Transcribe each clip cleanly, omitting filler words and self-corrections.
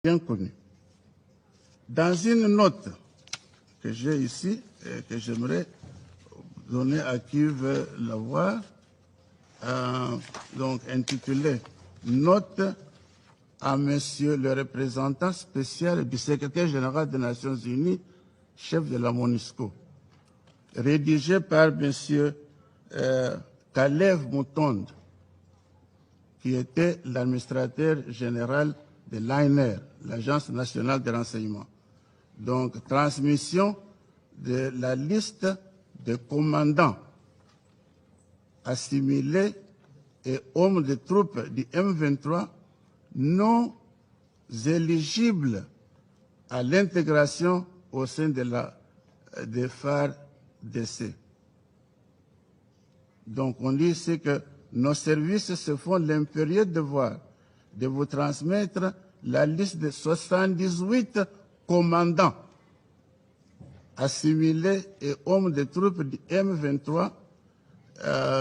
bien connu. Dans une note que j'ai ici et que j'aimerais donner à qui veut la voir, donc intitulée « Note à Monsieur le représentant spécial du secrétaire général des Nations Unies, chef de la MONUSCO », rédigée par Monsieur Kalev Mutonde, qui était l'administrateur général de l'ANR, l'Agence nationale de renseignement. Donc, transmission de la liste de commandants assimilés et hommes de troupes du M23 non éligibles à l'intégration au sein des FARDC. Donc, on dit ici que nos services se font l'impérieux devoir de vous transmettre la liste de 78 commandants assimilés et hommes de troupes du M23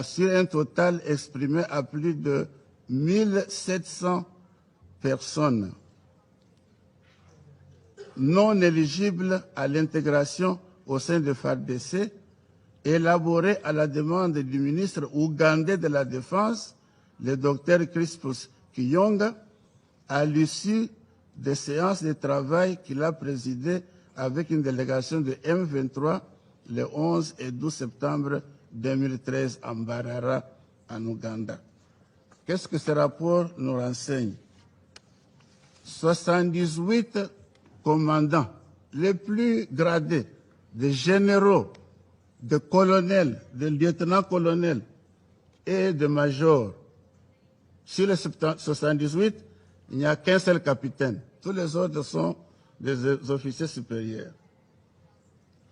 sur un total exprimé à plus de 1700 personnes non éligibles à l'intégration au sein de FARDC, élaboré à la demande du ministre ougandais de la Défense, le docteur Crispus Kiyonga, à l'issue des séances de travail qu'il a présidées avec une délégation de M23 le 11 et 12 septembre 2013 à Mbarara, en Ouganda. Qu'est-ce que ce rapport nous renseigne? 78 commandants, les plus gradés, des généraux, de colonels, de lieutenants-colonels et de majors. Sur les 78, il n'y a qu'un seul capitaine. Tous les autres sont des officiers supérieurs.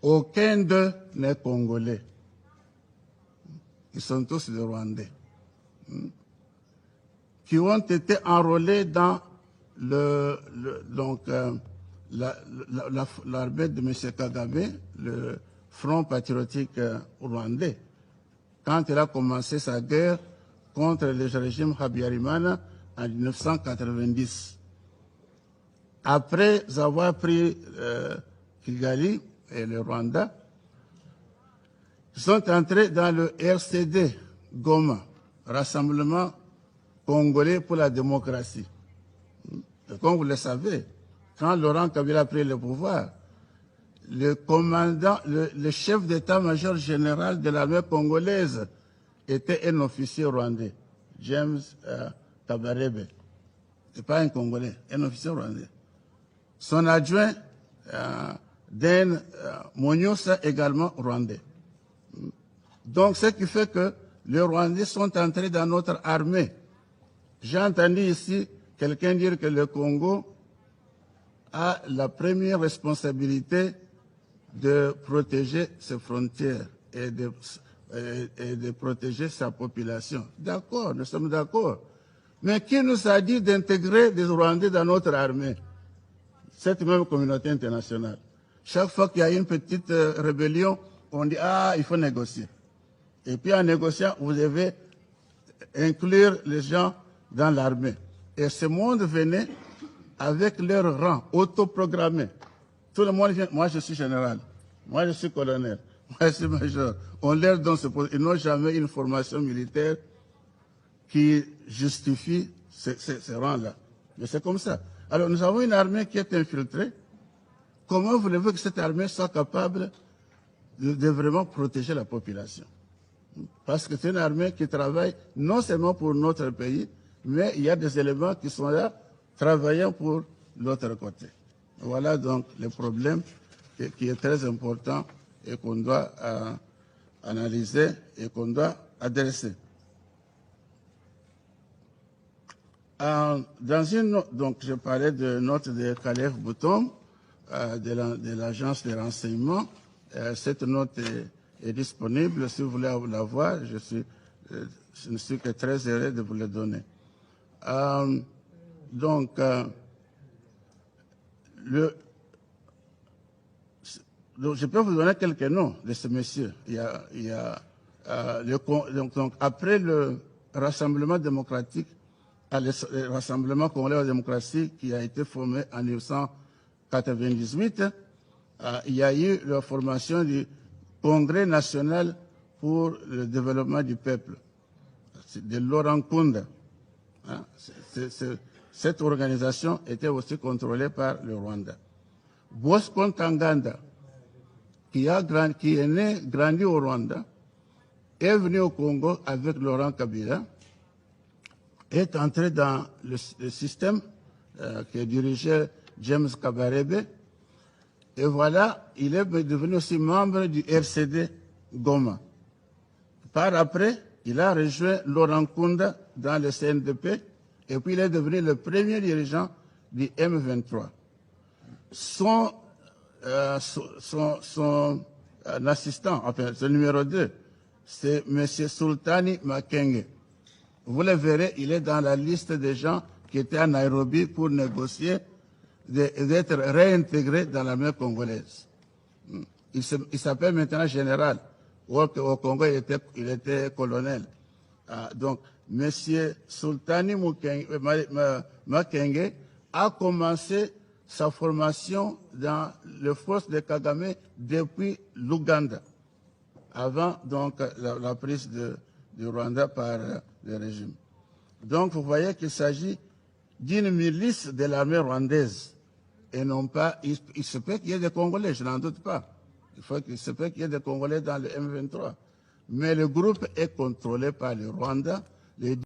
Aucun d'eux n'est congolais. Ils sont tous des Rwandais. Qui ont été enrôlés dans l'armée de M. Kagame, le Front patriotique rwandais, quand il a commencé sa guerre contre le régime Habyarimana en 1990. Après avoir pris Kigali et le Rwanda, ils sont entrés dans le RCD Goma, Rassemblement congolais pour la démocratie. Et comme vous le savez, quand Laurent Kabila a pris le pouvoir, le commandant, le chef d'état-major général de l'armée congolaise était un officier rwandais, James Kabarebe. Ce n'est pas un Congolais, un officier rwandais. Son adjoint, Dan Monyosa, également rwandais. Donc, ce qui fait que les Rwandais sont entrés dans notre armée. J'ai entendu ici quelqu'un dire que le Congo a la première responsabilité de protéger ses frontières et de protéger sa population. D'accord, nous sommes d'accord. Mais qui nous a dit d'intégrer des Rwandais dans notre armée? Cette même communauté internationale. Chaque fois qu'il y a une petite rébellion, on dit « Ah, il faut négocier ». Et puis en négociant, vous devez inclure les gens dans l'armée. Et ce monde venait avec leur rang autoprogrammé. Tout le monde vient, moi je suis général, moi je suis colonel, moi je suis major. On leur donne ce poste. Ils n'ont jamais une formation militaire qui justifie ces rangs-là. Mais c'est comme ça. Alors nous avons une armée qui est infiltrée. Comment voulez-vous que cette armée soit capable de vraiment protéger la population? Parce que c'est une armée qui travaille non seulement pour notre pays, mais il y a des éléments qui sont là, travaillant pour l'autre côté. Voilà donc le problème qui est très important et qu'on doit analyser et qu'on doit adresser. Dans une note, donc je parlais de note de Kalev Mutonde, de l'agence de renseignement. Cette note est disponible. Si vous voulez la voir, je ne suis que très heureux de vous la donner. Donc, je peux vous donner quelques noms de ce monsieur. Donc, après le Rassemblement démocratique le Rassemblement congolais de la démocratie qui a été formé en 1998, il y a eu la formation du Congrès national pour le développement du peuple, de Laurent Nkunda. Cette organisation était aussi contrôlée par le Rwanda. Bosco Ntaganda, qui est né, grandi au Rwanda, est venu au Congo avec Laurent Kabila, est entré dans le système que dirigeait James Kabarebe, et voilà, il est devenu aussi membre du RCD Goma. Par après, il a rejoint Laurent Nkunda dans le CNDP, et puis il est devenu le premier dirigeant du M23. Son assistant, enfin son numéro 2, c'est M. Sultani Makenge. Vous le verrez, il est dans la liste des gens qui étaient à Nairobi pour négocier d'être réintégré dans l'armée congolaise. Il s'appelle maintenant général. Au Congo, il était colonel. Donc, M. Sultani Makenge a commencé sa formation dans les forces de Kagame depuis l'Ouganda, avant donc la prise du Rwanda par le régime. Donc, vous voyez qu'il s'agit d'une milice de l'armée rwandaise et non pas. Il se peut qu'il y ait des Congolais, je n'en doute pas. Il se peut qu'il y ait des Congolais dans le M23. Mais le groupe est contrôlé par le Rwanda.